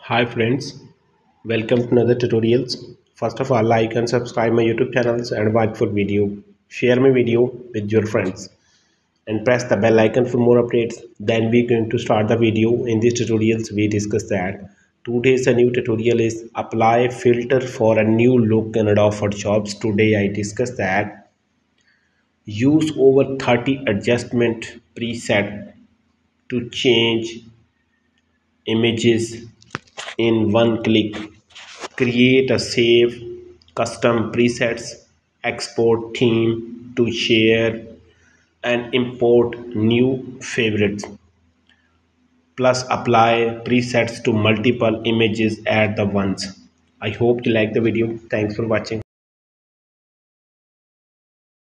Hi friends, welcome to another tutorials. First of all, like and subscribe my YouTube channels and watch for video. Share my video with your friends and press the bell icon for more updates. Then we're going to start the video. In these tutorials, we discuss that today's a new tutorial is apply filter for a new look and offer jobs. Today I discuss that use over 30 adjustment preset to change images in one click. Create a save custom presets, export theme to share and import new favorites, plus apply presets to multiple images at the once. I hope you like the video. Thanks for watching.